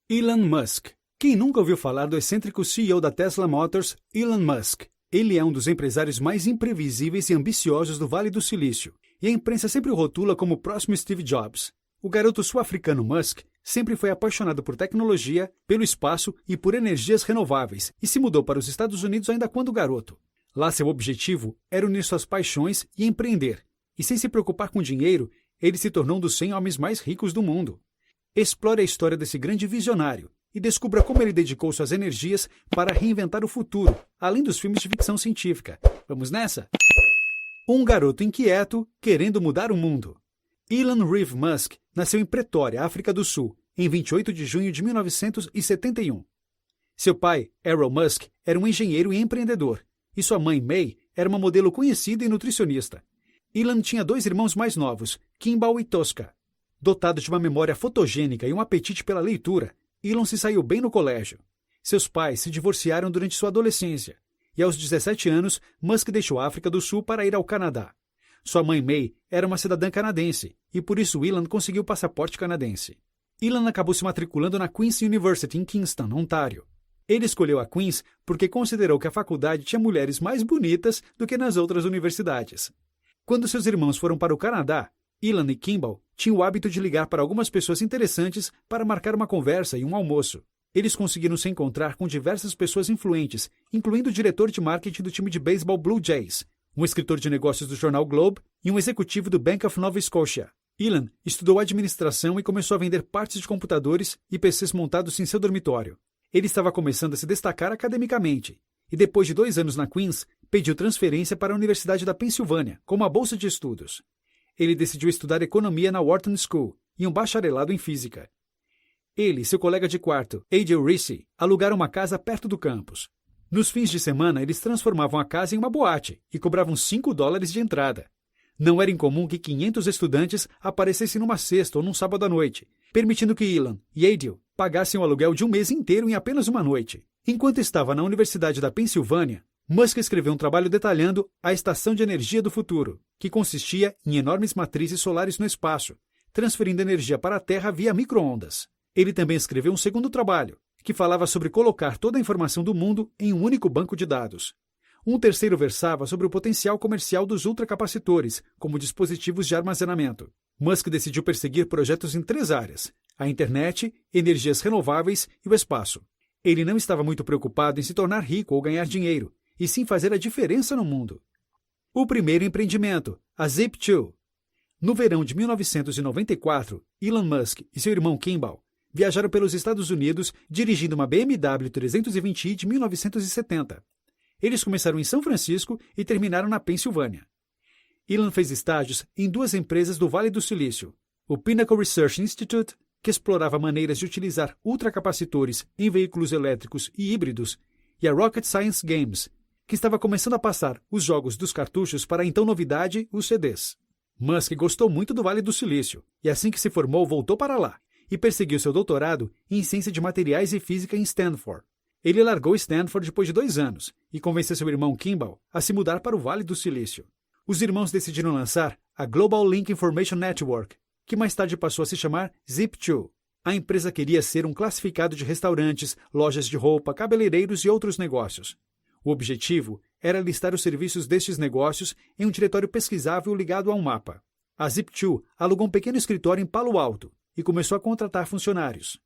Elon Musk. Quem nunca ouviu falar do excêntrico CEO da Tesla Motors, Elon Musk? Ele é um dos empresários mais imprevisíveis e ambiciosos do Vale do Silício, e a imprensa sempre o rotula como o próximo Steve Jobs. O garoto sul-africano Musk sempre foi apaixonado por tecnologia, pelo espaço e por energias renováveis, e se mudou para os Estados Unidos ainda quando garoto. Lá seu objetivo era unir suas paixões e empreender, e sem se preocupar com dinheiro, ele se tornou um dos 100 homens mais ricos do mundo. Explore a história desse grande visionário e descubra como ele dedicou suas energias para reinventar o futuro, além dos filmes de ficção científica. Vamos nessa? Um garoto inquieto querendo mudar o mundo. Elon Reeve Musk nasceu em Pretória, África do Sul, em 28 de junho de 1971. Seu pai, Errol Musk, era um engenheiro e empreendedor, e sua mãe, May, era uma modelo conhecida e nutricionista. Elon tinha 2 irmãos mais novos, Kimball e Tosca. Dotado de uma memória fotogênica e um apetite pela leitura, Elon se saiu bem no colégio. Seus pais se divorciaram durante sua adolescência, e aos 17 anos, Musk deixou a África do Sul para ir ao Canadá. Sua mãe May era uma cidadã canadense, e por isso Elon conseguiu o passaporte canadense. Elon acabou se matriculando na Queen's University em Kingston, Ontário. Ele escolheu a Queen's porque considerou que a faculdade tinha mulheres mais bonitas do que nas outras universidades. Quando seus irmãos foram para o Canadá, Elon e Kimball tinham o hábito de ligar para algumas pessoas interessantes para marcar uma conversa e um almoço. Eles conseguiram se encontrar com diversas pessoas influentes, incluindo o diretor de marketing do time de beisebol Blue Jays, um escritor de negócios do jornal Globe e um executivo do Bank of Nova Scotia. Elon estudou administração e começou a vender partes de computadores e PCs montados em seu dormitório. Ele estava começando a se destacar academicamente, e depois de 2 anos na Queen's, pediu transferência para a Universidade da Pensilvânia, com uma bolsa de estudos. Ele decidiu estudar economia na Wharton School e um bacharelado em física. Ele e seu colega de quarto, A.J. Ricci, alugaram uma casa perto do campus. Nos fins de semana, eles transformavam a casa em uma boate e cobravam $5 de entrada. Não era incomum que 500 estudantes aparecessem numa sexta ou num sábado à noite, permitindo que Elon e A.J. pagassem o aluguel de um mês inteiro em apenas uma noite. Enquanto estava na Universidade da Pensilvânia, Musk escreveu um trabalho detalhando a Estação de Energia do Futuro, que consistia em enormes matrizes solares no espaço, transferindo energia para a Terra via micro-ondas. Ele também escreveu um segundo trabalho, que falava sobre colocar toda a informação do mundo em um único banco de dados. Um terceiro versava sobre o potencial comercial dos ultracapacitores, como dispositivos de armazenamento. Musk decidiu perseguir projetos em 3 áreas: a internet, energias renováveis e o espaço. Ele não estava muito preocupado em se tornar rico ou ganhar dinheiro, e sim fazer a diferença no mundo. O primeiro empreendimento, a Zip2. No verão de 1994, Elon Musk e seu irmão Kimball viajaram pelos Estados Unidos dirigindo uma BMW 320i de 1970. Eles começaram em São Francisco e terminaram na Pensilvânia. Elon fez estágios em 2 empresas do Vale do Silício, o Pinnacle Research Institute, que explorava maneiras de utilizar ultracapacitores em veículos elétricos e híbridos, e a Rocket Science Games, que estava começando a passar os jogos dos cartuchos para a então novidade, os CDs. Musk gostou muito do Vale do Silício, e assim que se formou voltou para lá, e perseguiu seu doutorado em Ciência de Materiais e Física em Stanford. Ele largou Stanford depois de 2 anos, e convenceu seu irmão Kimball a se mudar para o Vale do Silício. Os irmãos decidiram lançar a Global Link Information Network, que mais tarde passou a se chamar Zip2. A empresa queria ser um classificado de restaurantes, lojas de roupa, cabeleireiros e outros negócios. O objetivo era listar os serviços destes negócios em um diretório pesquisável ligado a um mapa. A Zip2 alugou um pequeno escritório em Palo Alto e começou a contratar funcionários.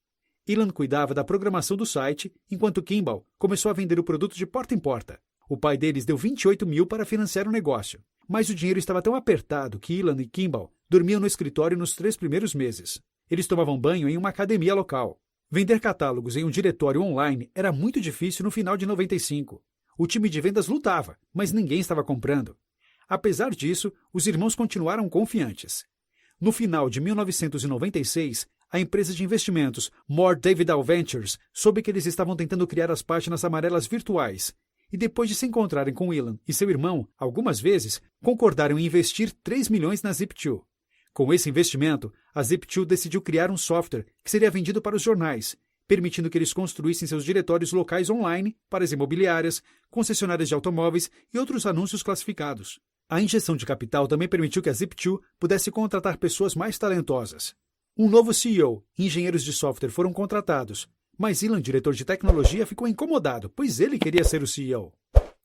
Elon cuidava da programação do site, enquanto Kimball começou a vender o produto de porta em porta. O pai deles deu 28 mil para financiar o negócio, mas o dinheiro estava tão apertado que Elon e Kimball dormiam no escritório nos 3 primeiros meses. Eles tomavam banho em uma academia local. Vender catálogos em um diretório online era muito difícil no final de 95. O time de vendas lutava, mas ninguém estava comprando. Apesar disso, os irmãos continuaram confiantes. No final de 1996, a empresa de investimentos More Davidal Ventures soube que eles estavam tentando criar as páginas amarelas virtuais, e depois de se encontrarem com Elon e seu irmão algumas vezes, concordaram em investir 3 milhões na Zip2. Com esse investimento, a Zip2 decidiu criar um software que seria vendido para os jornais, permitindo que eles construíssem seus diretórios locais online para as imobiliárias, concessionárias de automóveis e outros anúncios classificados. A injeção de capital também permitiu que a Zip2 pudesse contratar pessoas mais talentosas. Um novo CEO e engenheiros de software foram contratados, mas Elon, diretor de tecnologia, ficou incomodado, pois ele queria ser o CEO.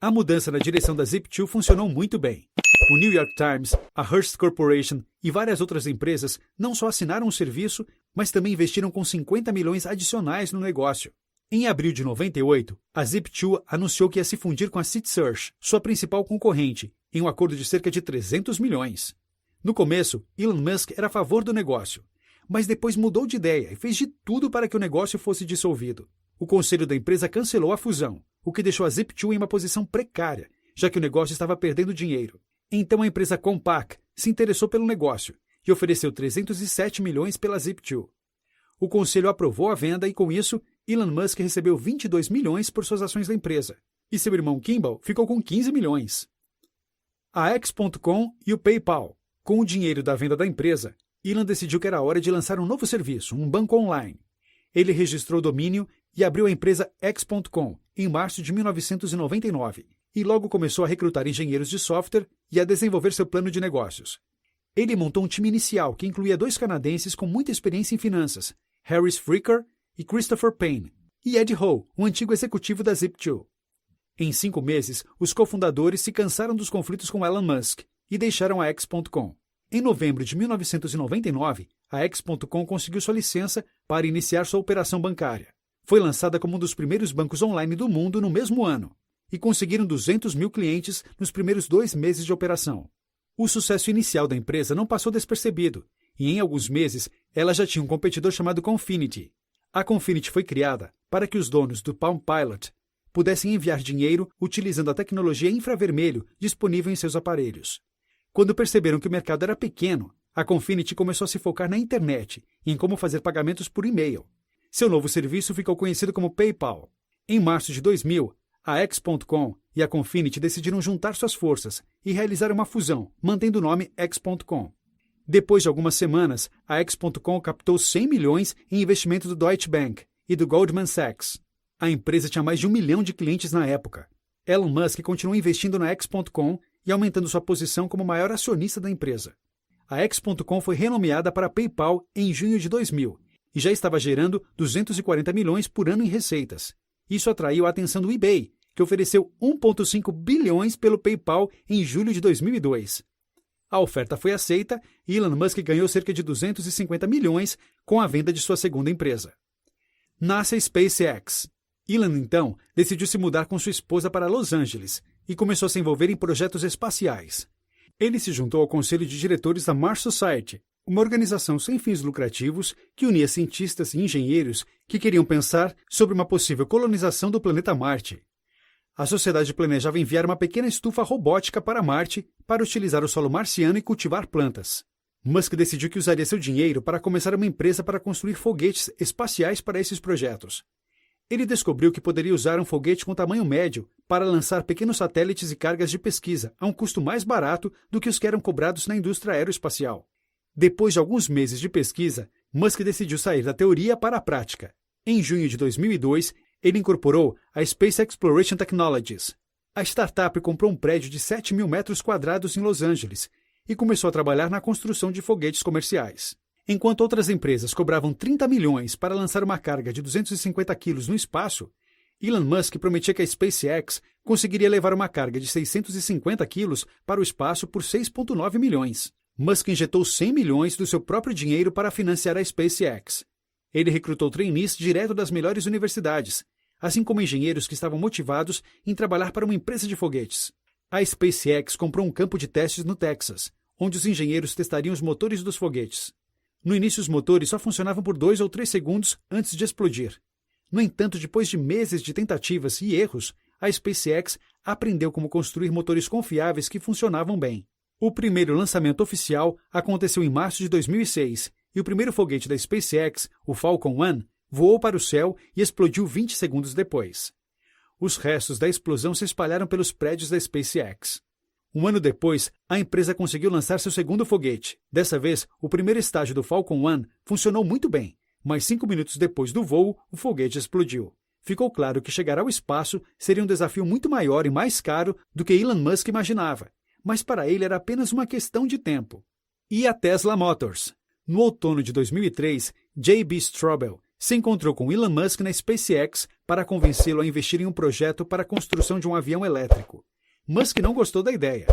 A mudança na direção da Zip2 funcionou muito bem. O New York Times, a Hearst Corporation e várias outras empresas não só assinaram o serviço, mas também investiram com 50 milhões adicionais no negócio. Em abril de 98, a Zip2 anunciou que ia se fundir com a CitySearch, sua principal concorrente, em um acordo de cerca de 300 milhões. No começo, Elon Musk era a favor do negócio, mas depois mudou de ideia e fez de tudo para que o negócio fosse dissolvido. O conselho da empresa cancelou a fusão, o que deixou a Zip2 em uma posição precária, já que o negócio estava perdendo dinheiro. Então a empresa Compaq se interessou pelo negócio e ofereceu 307 milhões pela Zip2. O conselho aprovou a venda e, com isso, Elon Musk recebeu 22 milhões por suas ações da empresa, e seu irmão Kimball ficou com 15 milhões. A X.com e o PayPal. Com o dinheiro da venda da empresa, Elon decidiu que era hora de lançar um novo serviço, um banco online. Ele registrou o domínio e abriu a empresa X.com em março de 1999 e logo começou a recrutar engenheiros de software e a desenvolver seu plano de negócios. Ele montou um time inicial que incluía 2 canadenses com muita experiência em finanças, Harris Fricker e Christopher Payne, e Ed Ho, um antigo executivo da Zip2. Em 5 meses, os cofundadores se cansaram dos conflitos com Elon Musk e deixaram a X.com. Em novembro de 1999, a X.com conseguiu sua licença para iniciar sua operação bancária. Foi lançada como um dos primeiros bancos online do mundo no mesmo ano, e conseguiram 200 mil clientes nos primeiros 2 meses de operação. O sucesso inicial da empresa não passou despercebido, e em alguns meses ela já tinha um competidor chamado Confinity. A Confinity foi criada para que os donos do Palm Pilot pudessem enviar dinheiro utilizando a tecnologia infravermelho disponível em seus aparelhos. Quando perceberam que o mercado era pequeno, a Confinity começou a se focar na internet e em como fazer pagamentos por e-mail. Seu novo serviço ficou conhecido como PayPal. Em março de 2000, a X.com e a Confinity decidiram juntar suas forças e realizar uma fusão, mantendo o nome X.com. Depois de algumas semanas, a X.com captou 100 milhões em investimento do Deutsche Bank e do Goldman Sachs. A empresa tinha mais de 1 milhão de clientes na época. Elon Musk continuou investindo na X.com e aumentando sua posição como maior acionista da empresa. A X.com foi renomeada para PayPal em junho de 2000 e já estava gerando 240 milhões por ano em receitas. Isso atraiu a atenção do eBay, que ofereceu 1,5 bilhões pelo PayPal em julho de 2002. A oferta foi aceita e Elon Musk ganhou cerca de 250 milhões com a venda de sua segunda empresa. Nasce a SpaceX. Elon, então, decidiu se mudar com sua esposa para Los Angeles e começou a se envolver em projetos espaciais. Ele se juntou ao conselho de diretores da Mars Society, uma organização sem fins lucrativos que unia cientistas e engenheiros que queriam pensar sobre uma possível colonização do planeta Marte. A sociedade planejava enviar uma pequena estufa robótica para Marte para utilizar o solo marciano e cultivar plantas. Musk decidiu que usaria seu dinheiro para começar uma empresa para construir foguetes espaciais para esses projetos. Ele descobriu que poderia usar um foguete com tamanho médio para lançar pequenos satélites e cargas de pesquisa a um custo mais barato do que os que eram cobrados na indústria aeroespacial. Depois de alguns meses de pesquisa, Musk decidiu sair da teoria para a prática. Em junho de 2002, ele incorporou a Space Exploration Technologies. A startup comprou um prédio de 7 mil metros quadrados em Los Angeles e começou a trabalhar na construção de foguetes comerciais. Enquanto outras empresas cobravam 30 milhões para lançar uma carga de 250 quilos no espaço, Elon Musk prometia que a SpaceX conseguiria levar uma carga de 650 quilos para o espaço por 6,9 milhões. Musk injetou 100 milhões do seu próprio dinheiro para financiar a SpaceX. Ele recrutou trainees direto das melhores universidades, assim como engenheiros que estavam motivados em trabalhar para uma empresa de foguetes. A SpaceX comprou um campo de testes no Texas, onde os engenheiros testariam os motores dos foguetes. No início, os motores só funcionavam por 2 ou 3 segundos antes de explodir. No entanto, depois de meses de tentativas e erros, a SpaceX aprendeu como construir motores confiáveis que funcionavam bem. O primeiro lançamento oficial aconteceu em março de 2006, e o primeiro foguete da SpaceX, o Falcon 1, voou para o céu e explodiu 20 segundos depois. Os restos da explosão se espalharam pelos prédios da SpaceX. Um ano depois, a empresa conseguiu lançar seu segundo foguete. Dessa vez, o primeiro estágio do Falcon 1 funcionou muito bem, mas 5 minutos depois do voo, o foguete explodiu. Ficou claro que chegar ao espaço seria um desafio muito maior e mais caro do que Elon Musk imaginava, mas para ele era apenas uma questão de tempo. E a Tesla Motors. No outono de 2003, J.B. Straubel se encontrou com Elon Musk na SpaceX para convencê-lo a investir em um projeto para a construção de um avião elétrico. Musk não gostou da ideia,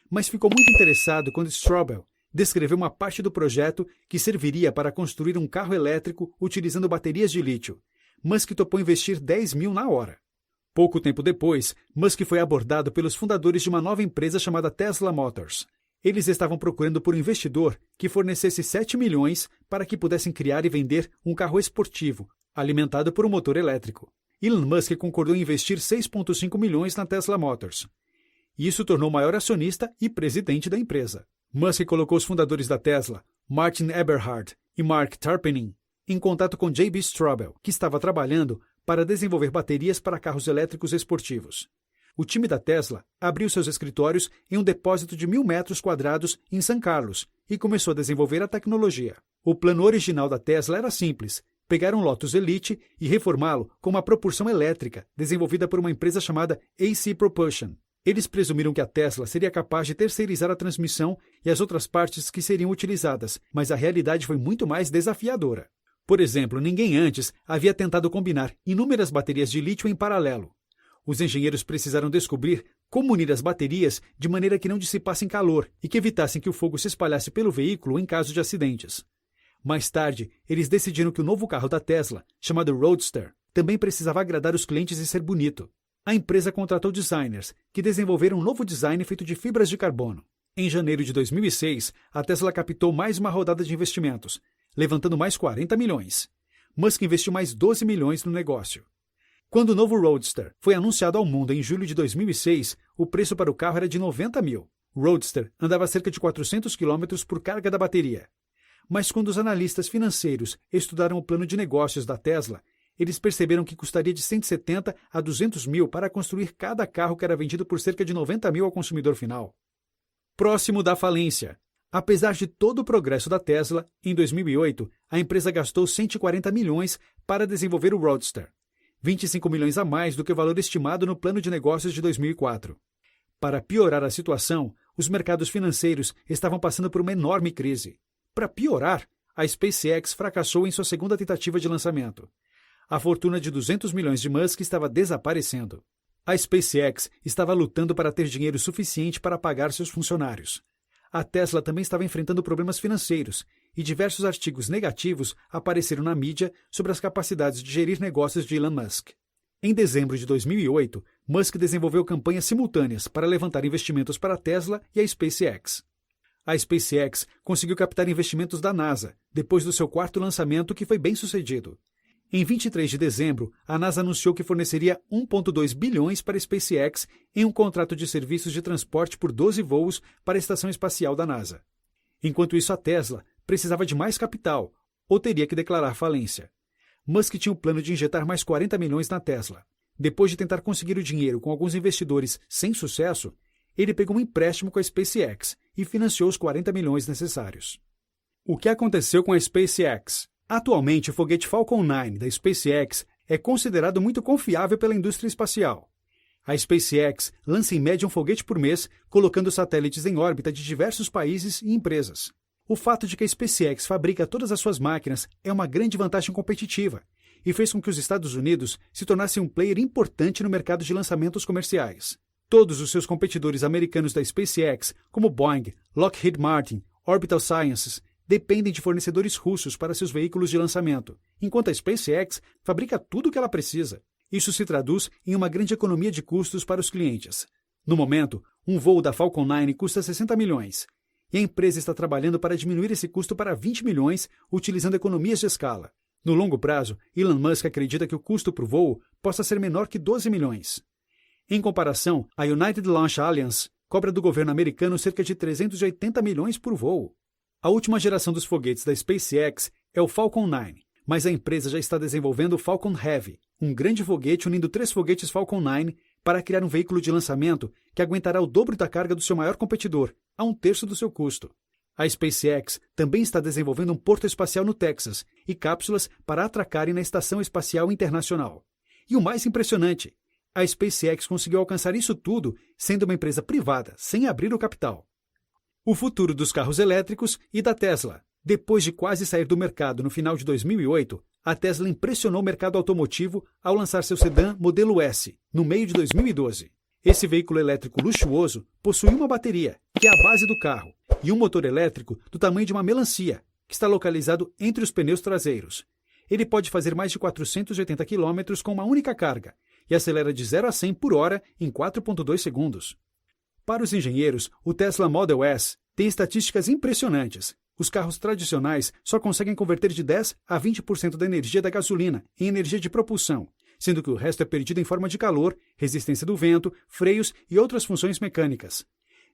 mas ficou muito interessado quando Straubel descreveu uma parte do projeto que serviria para construir um carro elétrico utilizando baterias de lítio. Musk topou investir 10 mil na hora. Pouco tempo depois, Musk foi abordado pelos fundadores de uma nova empresa chamada Tesla Motors. Eles estavam procurando por um investidor que fornecesse 7 milhões para que pudessem criar e vender um carro esportivo, alimentado por um motor elétrico. Elon Musk concordou em investir 6,5 milhões na Tesla Motors. Isso tornou o maior acionista e presidente da empresa. Musk colocou os fundadores da Tesla, Martin Eberhard e Mark Tarpenning, em contato com J.B. Straubel, que estava trabalhando para desenvolver baterias para carros elétricos esportivos. O time da Tesla abriu seus escritórios em um depósito de 1.000 metros quadrados em São Carlos e começou a desenvolver a tecnologia. O plano original da Tesla era simples: pegar um Lotus Elite e reformá-lo com uma propulsão elétrica desenvolvida por uma empresa chamada AC Propulsion. Eles presumiram que a Tesla seria capaz de terceirizar a transmissão e as outras partes que seriam utilizadas, mas a realidade foi muito mais desafiadora. Por exemplo, ninguém antes havia tentado combinar inúmeras baterias de lítio em paralelo. Os engenheiros precisaram descobrir como unir as baterias de maneira que não dissipassem calor e que evitassem que o fogo se espalhasse pelo veículo em caso de acidentes. Mais tarde, eles decidiram que o novo carro da Tesla, chamado Roadster, também precisava agradar os clientes e ser bonito. A empresa contratou designers, que desenvolveram um novo design feito de fibras de carbono. Em janeiro de 2006, a Tesla captou mais uma rodada de investimentos, levantando mais 40 milhões. Musk investiu mais 12 milhões no negócio. Quando o novo Roadster foi anunciado ao mundo em julho de 2006, o preço para o carro era de 90 mil. O Roadster andava a cerca de 400 km por carga da bateria. Mas quando os analistas financeiros estudaram o plano de negócios da Tesla, eles perceberam que custaria de 170 a 200 mil para construir cada carro que era vendido por cerca de 90 mil ao consumidor final. Próximo da falência. Apesar de todo o progresso da Tesla, em 2008, a empresa gastou 140 milhões para desenvolver o Roadster, 25 milhões a mais do que o valor estimado no plano de negócios de 2004. Para piorar a situação, os mercados financeiros estavam passando por uma enorme crise. Para piorar, a SpaceX fracassou em sua segunda tentativa de lançamento. A fortuna de 200 milhões de Musk estava desaparecendo. A SpaceX estava lutando para ter dinheiro suficiente para pagar seus funcionários. A Tesla também estava enfrentando problemas financeiros e diversos artigos negativos apareceram na mídia sobre as capacidades de gerir negócios de Elon Musk. Em dezembro de 2008, Musk desenvolveu campanhas simultâneas para levantar investimentos para a Tesla e a SpaceX. A SpaceX conseguiu captar investimentos da NASA depois do seu quarto lançamento, que foi bem sucedido. Em 23 de dezembro, a NASA anunciou que forneceria 1,2 bilhões para a SpaceX em um contrato de serviços de transporte por 12 voos para a Estação Espacial da NASA. Enquanto isso, a Tesla precisava de mais capital ou teria que declarar falência. Musk tinha o plano de injetar mais 40 milhões na Tesla. Depois de tentar conseguir o dinheiro com alguns investidores sem sucesso, ele pegou um empréstimo com a SpaceX e financiou os 40 milhões necessários. O que aconteceu com a SpaceX? Atualmente, o foguete Falcon 9 da SpaceX é considerado muito confiável pela indústria espacial. A SpaceX lança em média um foguete por mês, colocando satélites em órbita de diversos países e empresas. O fato de que a SpaceX fabrica todas as suas máquinas é uma grande vantagem competitiva e fez com que os Estados Unidos se tornassem um player importante no mercado de lançamentos comerciais. Todos os seus competidores americanos da SpaceX, como Boeing, Lockheed Martin, Orbital Sciences, dependem de fornecedores russos para seus veículos de lançamento, enquanto a SpaceX fabrica tudo o que ela precisa. Isso se traduz em uma grande economia de custos para os clientes. No momento, um voo da Falcon 9 custa 60 milhões, e a empresa está trabalhando para diminuir esse custo para 20 milhões, utilizando economias de escala. No longo prazo, Elon Musk acredita que o custo por voo possa ser menor que 12 milhões. Em comparação, a United Launch Alliance cobra do governo americano cerca de 380 milhões por voo. A última geração dos foguetes da SpaceX é o Falcon 9, mas a empresa já está desenvolvendo o Falcon Heavy, um grande foguete unindo 3 foguetes Falcon 9 para criar um veículo de lançamento que aguentará o dobro da carga do seu maior competidor, a 1/3 do seu custo. A SpaceX também está desenvolvendo um porto espacial no Texas e cápsulas para atracarem na Estação Espacial Internacional. E o mais impressionante, a SpaceX conseguiu alcançar isso tudo sendo uma empresa privada, sem abrir o capital. O futuro dos carros elétricos e da Tesla. Depois de quase sair do mercado no final de 2008, a Tesla impressionou o mercado automotivo ao lançar seu sedã modelo S, no meio de 2012. Esse veículo elétrico luxuoso possui uma bateria, que é a base do carro, e um motor elétrico do tamanho de uma melancia, que está localizado entre os pneus traseiros. Ele pode fazer mais de 480 km com uma única carga e acelera de 0 a 100 por hora em 4,2 segundos. Para os engenheiros, o Tesla Model S tem estatísticas impressionantes. Os carros tradicionais só conseguem converter de 10 a 20% da energia da gasolina em energia de propulsão, sendo que o resto é perdido em forma de calor, resistência do vento, freios e outras funções mecânicas.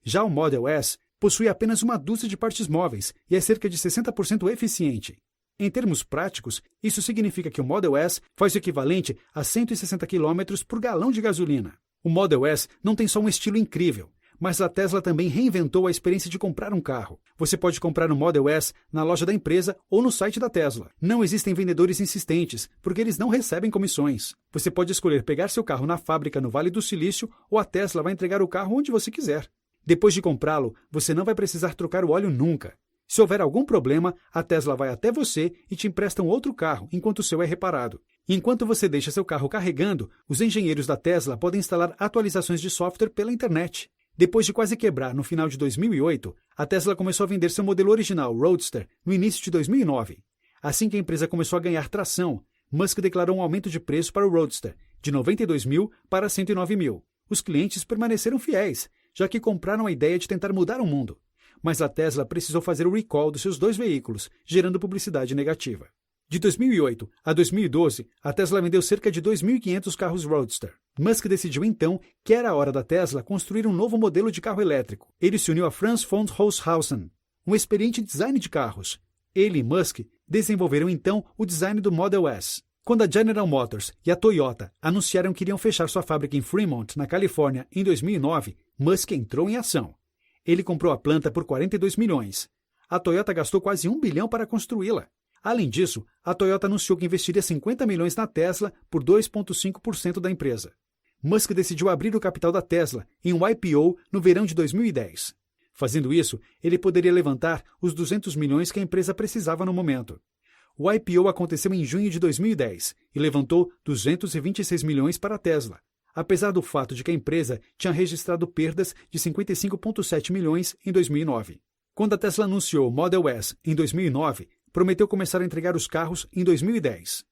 Já o Model S possui apenas uma dúzia de partes móveis e é cerca de 60% eficiente. Em termos práticos, isso significa que o Model S faz o equivalente a 160 km por galão de gasolina. O Model S não tem só um estilo incrível, mas a Tesla também reinventou a experiência de comprar um carro. Você pode comprar o Model S na loja da empresa ou no site da Tesla. Não existem vendedores insistentes, porque eles não recebem comissões. Você pode escolher pegar seu carro na fábrica no Vale do Silício ou a Tesla vai entregar o carro onde você quiser. Depois de comprá-lo, você não vai precisar trocar o óleo nunca. Se houver algum problema, a Tesla vai até você e te empresta um outro carro enquanto o seu é reparado. Enquanto você deixa seu carro carregando, os engenheiros da Tesla podem instalar atualizações de software pela internet. Depois de quase quebrar no final de 2008, a Tesla começou a vender seu modelo original, Roadster, no início de 2009. Assim que a empresa começou a ganhar tração, Musk declarou um aumento de preço para o Roadster, de 92 mil para 109 mil. Os clientes permaneceram fiéis, já que compraram a ideia de tentar mudar o mundo. Mas a Tesla precisou fazer o recall dos seus 2 veículos, gerando publicidade negativa. De 2008 a 2012, a Tesla vendeu cerca de 2.500 carros Roadster. Musk decidiu então que era a hora da Tesla construir um novo modelo de carro elétrico. Ele se uniu a Franz von Holzhausen, um experiente design de carros. Ele e Musk desenvolveram então o design do Model S. Quando a General Motors e a Toyota anunciaram que iriam fechar sua fábrica em Fremont, na Califórnia, em 2009, Musk entrou em ação. Ele comprou a planta por 42 milhões. A Toyota gastou quase 1 bilhão para construí-la. Além disso, a Toyota anunciou que investiria 50 milhões na Tesla por 2,5% da empresa. Musk decidiu abrir o capital da Tesla em um IPO no verão de 2010. Fazendo isso, ele poderia levantar os 200 milhões que a empresa precisava no momento. O IPO aconteceu em junho de 2010 e levantou 226 milhões para a Tesla, apesar do fato de que a empresa tinha registrado perdas de 55,7 milhões em 2009. Quando a Tesla anunciou o Model S em 2009, prometeu começar a entregar os carros em 2010.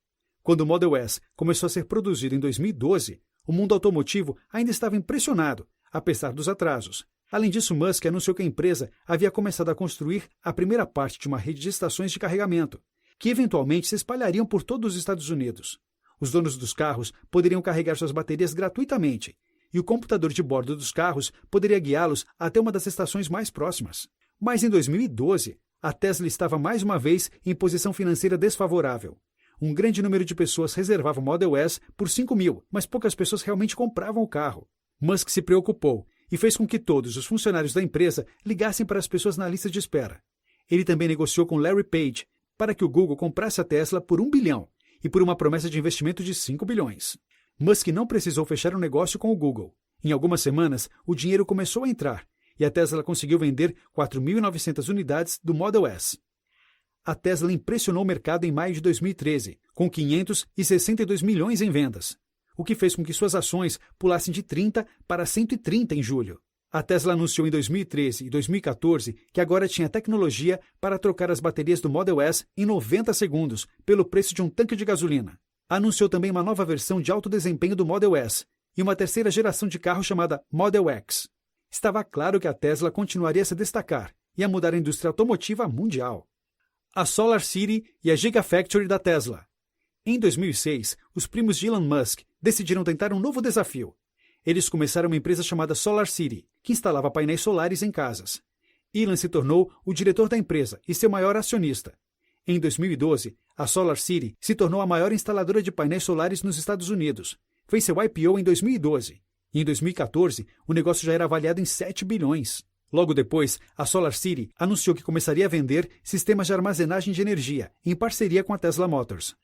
Quando o Model S começou a ser produzido em 2012, o mundo automotivo ainda estava impressionado, apesar dos atrasos. Além disso, Musk anunciou que a empresa havia começado a construir a primeira parte de uma rede de estações de carregamento, que eventualmente se espalhariam por todos os Estados Unidos. Os donos dos carros poderiam carregar suas baterias gratuitamente, e o computador de bordo dos carros poderia guiá-los até uma das estações mais próximas. Mas em 2012, a Tesla estava mais uma vez em posição financeira desfavorável. Um grande número de pessoas reservava o Model S por 5 mil, mas poucas pessoas realmente compravam o carro. Musk se preocupou e fez com que todos os funcionários da empresa ligassem para as pessoas na lista de espera. Ele também negociou com Larry Page para que o Google comprasse a Tesla por 1 bilhão e por uma promessa de investimento de 5 bilhões. Musk não precisou fechar um negócio com o Google. Em algumas semanas, o dinheiro começou a entrar e a Tesla conseguiu vender 4.900 unidades do Model S. A Tesla impressionou o mercado em maio de 2013, com 562 milhões em vendas, o que fez com que suas ações pulassem de 30 para 130 em julho. A Tesla anunciou em 2013 e 2014 que agora tinha tecnologia para trocar as baterias do Model S em 90 segundos, pelo preço de um tanque de gasolina. Anunciou também uma nova versão de alto desempenho do Model S e uma terceira geração de carro chamada Model X. Estava claro que a Tesla continuaria a se destacar e a mudar a indústria automotiva mundial. A SolarCity e a Gigafactory da Tesla. Em 2006, os primos de Elon Musk decidiram tentar um novo desafio. Eles começaram uma empresa chamada SolarCity, que instalava painéis solares em casas. Elon se tornou o diretor da empresa e seu maior acionista. Em 2012, a SolarCity se tornou a maior instaladora de painéis solares nos Estados Unidos. Fez seu IPO em 2012. E em 2014, o negócio já era avaliado em 7 bilhões. Logo depois, a SolarCity anunciou que começaria a vender sistemas de armazenagem de energia, em parceria com a Tesla Motors.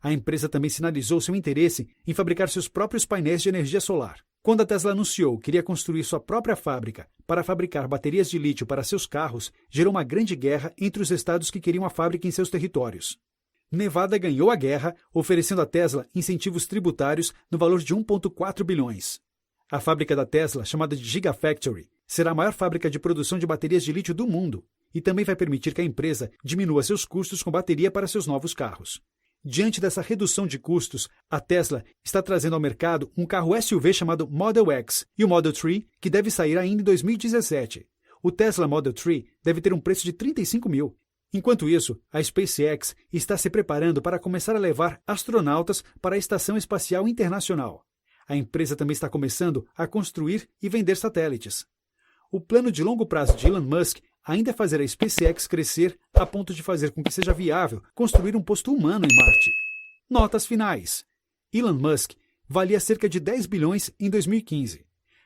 A empresa também sinalizou seu interesse em fabricar seus próprios painéis de energia solar. Quando a Tesla anunciou que iria construir sua própria fábrica para fabricar baterias de lítio para seus carros, gerou uma grande guerra entre os estados que queriam a fábrica em seus territórios. Nevada ganhou a guerra, oferecendo à Tesla incentivos tributários no valor de 1,4 bilhões. A fábrica da Tesla, chamada de Gigafactory, será a maior fábrica de produção de baterias de lítio do mundo e também vai permitir que a empresa diminua seus custos com bateria para seus novos carros. Diante dessa redução de custos, a Tesla está trazendo ao mercado um carro SUV chamado Model X e o Model 3, que deve sair ainda em 2017. O Tesla Model 3 deve ter um preço de 35 mil. Enquanto isso, a SpaceX está se preparando para começar a levar astronautas para a Estação Espacial Internacional. A empresa também está começando a construir e vender satélites. O plano de longo prazo de Elon Musk ainda é fazer a SpaceX crescer a ponto de fazer com que seja viável construir um posto humano em Marte. Notas finais. Elon Musk valia cerca de 10 bilhões em 2015.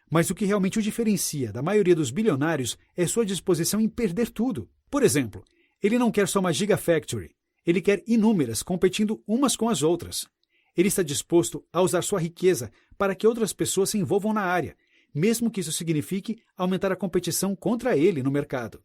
Mas o que realmente o diferencia da maioria dos bilionários é sua disposição em perder tudo. Por exemplo, ele não quer só uma Gigafactory, ele quer inúmeras competindo umas com as outras. Ele está disposto a usar sua riqueza para que outras pessoas se envolvam na área, mesmo que isso signifique aumentar a competição contra ele no mercado.